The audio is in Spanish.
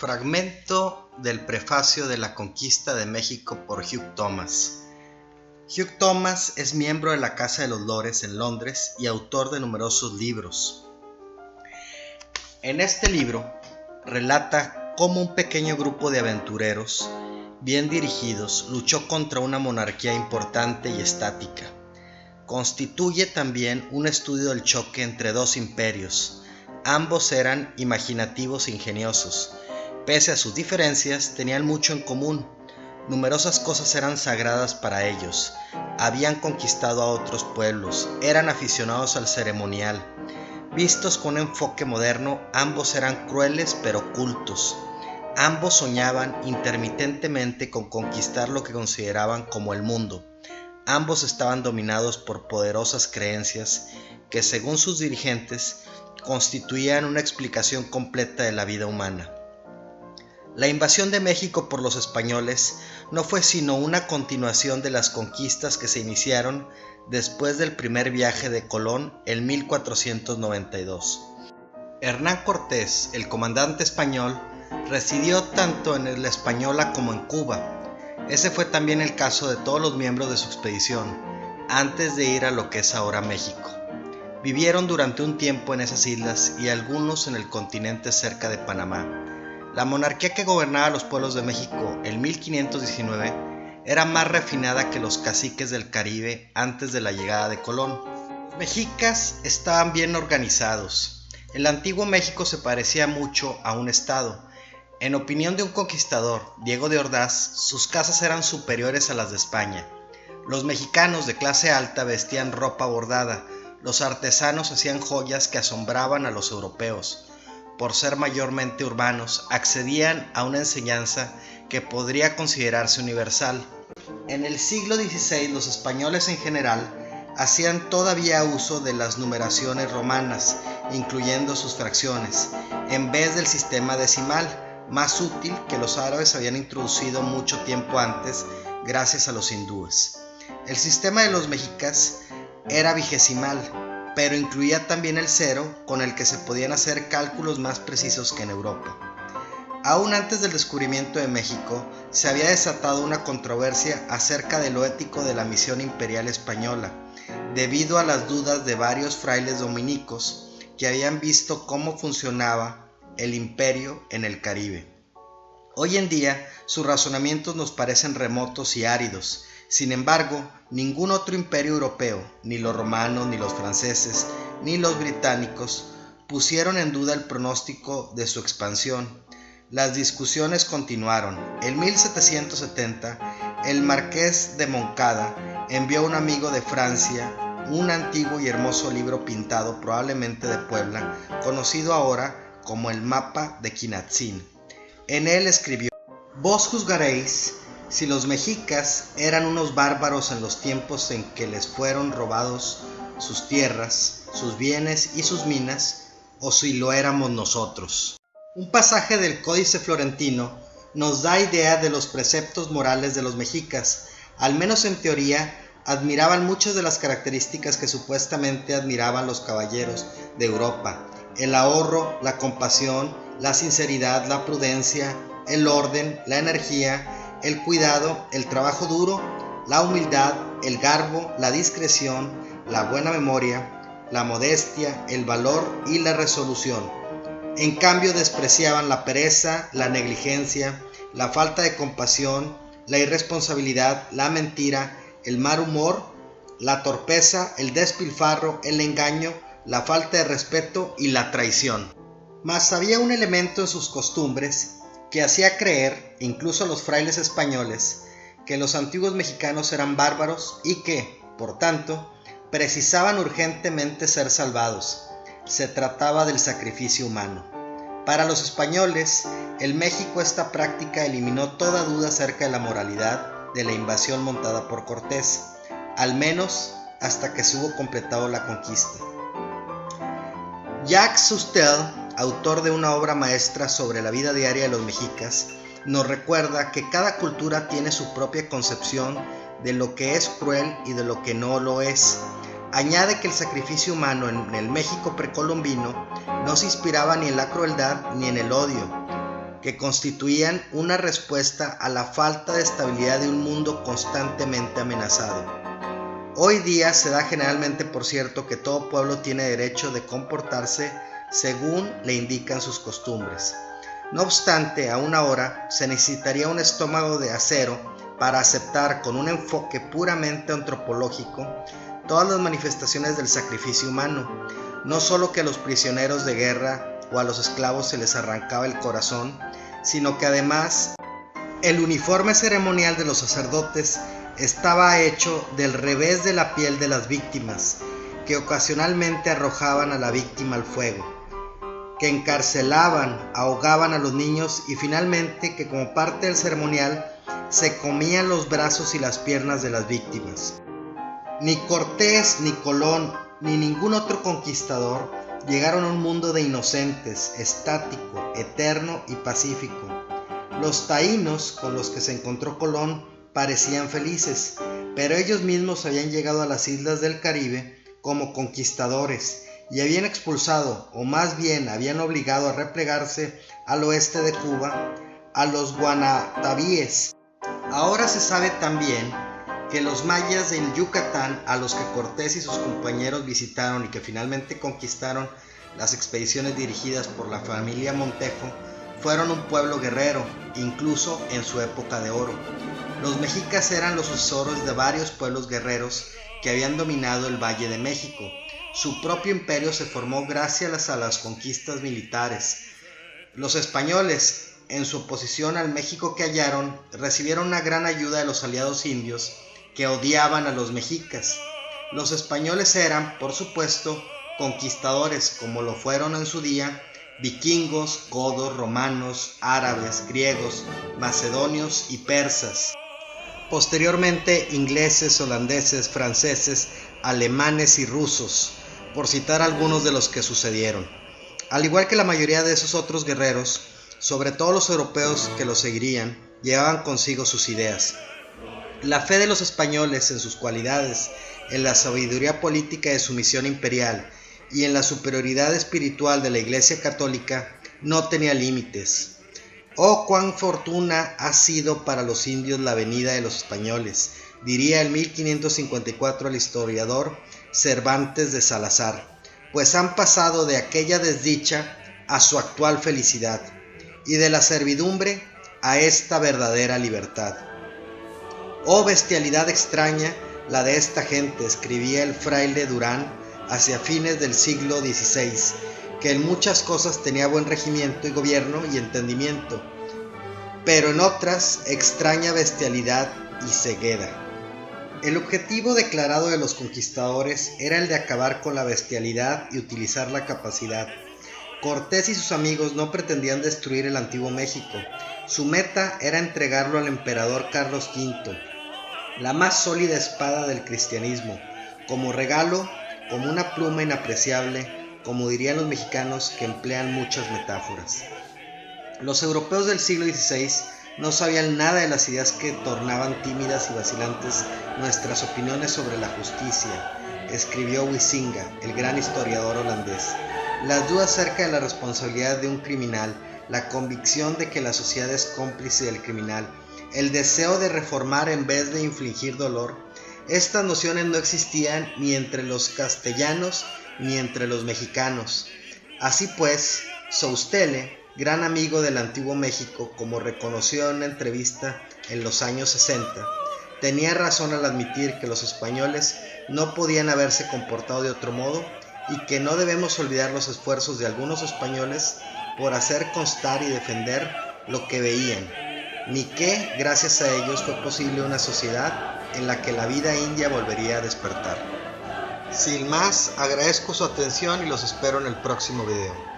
Fragmento del prefacio de la conquista de México por Hugh Thomas. Hugh Thomas es miembro de la Casa de los Lores en Londres y autor de numerosos libros. En este libro relata cómo un pequeño grupo de aventureros, bien dirigidos, luchó contra una monarquía importante y estática. Constituye también un estudio del choque entre dos imperios. Ambos eran imaginativos e ingeniosos. Pese a sus diferencias, tenían mucho en común. Numerosas cosas eran sagradas para ellos. Habían conquistado a otros pueblos. Eran aficionados al ceremonial. Vistos con un enfoque moderno, ambos eran crueles pero cultos. Ambos soñaban intermitentemente con conquistar lo que consideraban como el mundo. Ambos estaban dominados por poderosas creencias que, según sus dirigentes, constituían una explicación completa de la vida humana. La invasión de México por los españoles no fue sino una continuación de las conquistas que se iniciaron después del primer viaje de Colón en 1492. Hernán Cortés, el comandante español, residió tanto en la Española como en Cuba. Ese fue también el caso de todos los miembros de su expedición, antes de ir a lo que es ahora México. Vivieron durante un tiempo en esas islas y algunos en el continente cerca de Panamá. La monarquía que gobernaba los pueblos de México en 1519 era más refinada que los caciques del Caribe antes de la llegada de Colón. Los mexicas estaban bien organizados. El antiguo México se parecía mucho a un estado. En opinión de un conquistador, Diego de Ordaz, sus casas eran superiores a las de España. Los mexicanos de clase alta vestían ropa bordada. Los artesanos hacían joyas que asombraban a los europeos. Por ser mayormente urbanos, accedían a una enseñanza que podría considerarse universal. En el siglo XVI, los españoles en general hacían todavía uso de las numeraciones romanas, incluyendo sus fracciones, en vez del sistema decimal, más útil que los árabes habían introducido mucho tiempo antes gracias a los hindúes. El sistema de los mexicas era vigesimal, pero incluía también el cero, con el que se podían hacer cálculos más precisos que en Europa. Aún antes del descubrimiento de México, se había desatado una controversia acerca de lo ético de la misión imperial española, debido a las dudas de varios frailes dominicos que habían visto cómo funcionaba el imperio en el Caribe. Hoy en día, sus razonamientos nos parecen remotos y áridos. Sin embargo, ningún otro imperio europeo, ni los romanos, ni los franceses, ni los británicos, pusieron en duda el pronóstico de su expansión. Las discusiones continuaron. En 1770, el marqués de Moncada envió a un amigo de Francia un antiguo y hermoso libro pintado, probablemente de Puebla, conocido ahora como el Mapa de Quinatzin. En él escribió: «Vos juzgaréis si los mexicas eran unos bárbaros en los tiempos en que les fueron robados sus tierras, sus bienes y sus minas, o si lo éramos nosotros». Un pasaje del Códice Florentino nos da idea de los preceptos morales de los mexicas. Al menos en teoría, admiraban muchas de las características que supuestamente admiraban los caballeros de Europa: el ahorro, la compasión, la sinceridad, la prudencia, el orden, la energía, el cuidado, el trabajo duro, la humildad, el garbo, la discreción, la buena memoria, la modestia, el valor y la resolución. En cambio, despreciaban la pereza, la negligencia, la falta de compasión, la irresponsabilidad, la mentira, el mal humor, la torpeza, el despilfarro, el engaño, la falta de respeto y la traición. Mas había un elemento en sus costumbres que hacía creer, incluso a los frailes españoles, que los antiguos mexicanos eran bárbaros y que, por tanto, precisaban urgentemente ser salvados. Se trataba del sacrificio humano. Para los españoles, en México esta práctica eliminó toda duda acerca de la moralidad de la invasión montada por Cortés, al menos hasta que se hubo completado la conquista. Jacques Soustelle, autor de una obra maestra sobre la vida diaria de los mexicas, nos recuerda que cada cultura tiene su propia concepción de lo que es cruel y de lo que no lo es. Añade que el sacrificio humano en el México precolombino no se inspiraba ni en la crueldad ni en el odio, que constituían una respuesta a la falta de estabilidad de un mundo constantemente amenazado. Hoy día se da generalmente por cierto que todo pueblo tiene derecho de comportarse según le indican sus costumbres. No obstante, aún ahora se necesitaría un estómago de acero para aceptar con un enfoque puramente antropológico todas las manifestaciones del sacrificio humano, no solo que a los prisioneros de guerra o a los esclavos se les arrancaba el corazón, sino que además el uniforme ceremonial de los sacerdotes estaba hecho del revés de la piel de las víctimas, que ocasionalmente arrojaban a la víctima al fuego, que encarcelaban, ahogaban a los niños y finalmente que como parte del ceremonial se comían los brazos y las piernas de las víctimas. Ni Cortés, ni Colón, ni ningún otro conquistador llegaron a un mundo de inocentes, estático, eterno y pacífico. Los taínos con los que se encontró Colón parecían felices, pero ellos mismos habían llegado a las islas del Caribe como conquistadores y habían expulsado, o más bien habían obligado a replegarse al oeste de Cuba, a los guanatavíes. Ahora se sabe también que los mayas en Yucatán, a los que Cortés y sus compañeros visitaron y que finalmente conquistaron las expediciones dirigidas por la familia Montejo, fueron un pueblo guerrero, incluso en su época de oro. Los mexicas eran los sucesores de varios pueblos guerreros que habían dominado el Valle de México. Su propio imperio se formó gracias a las conquistas militares. Los españoles, en su oposición al México que hallaron, recibieron una gran ayuda de los aliados indios que odiaban a los mexicas. Los españoles eran, por supuesto, conquistadores, como lo fueron en su día vikingos, godos, romanos, árabes, griegos, macedonios y persas. Posteriormente, ingleses, holandeses, franceses, alemanes y rusos, por citar algunos de los que sucedieron. Al igual que la mayoría de esos otros guerreros, sobre todo los europeos que los seguirían, llevaban consigo sus ideas. La fe de los españoles en sus cualidades, en la sabiduría política de su misión imperial y en la superioridad espiritual de la Iglesia Católica no tenía límites. Oh, cuán fortuna ha sido para los indios la venida de los españoles, diría en 1554 el historiador Cervantes de Salazar, pues han pasado de aquella desdicha a su actual felicidad, y de la servidumbre a esta verdadera libertad. Oh, bestialidad extraña la de esta gente, escribía el fraile Durán hacia fines del siglo XVI, que en muchas cosas tenía buen regimiento y gobierno y entendimiento, pero en otras extraña bestialidad y ceguera. El objetivo declarado de los conquistadores era el de acabar con la bestialidad y utilizar la capacidad. Cortés y sus amigos no pretendían destruir el antiguo México. Su meta era entregarlo al emperador Carlos V, la más sólida espada del cristianismo, como regalo, como una pluma inapreciable, como dirían los mexicanos que emplean muchas metáforas. Los europeos del siglo XVI no sabían nada de las ideas que tornaban tímidas y vacilantes nuestras opiniones sobre la justicia, escribió Huizinga, el gran historiador holandés. Las dudas acerca de la responsabilidad de un criminal, la convicción de que la sociedad es cómplice del criminal, el deseo de reformar en vez de infligir dolor, estas nociones no existían ni entre los castellanos ni entre los mexicanos. Así pues, Soustele, gran amigo del antiguo México, como reconoció en una entrevista en los años 60, tenía razón al admitir que los españoles no podían haberse comportado de otro modo y que no debemos olvidar los esfuerzos de algunos españoles por hacer constar y defender lo que veían, ni que, gracias a ellos, fue posible una sociedad en la que la vida india volvería a despertar. Sin más, agradezco su atención y los espero en el próximo video.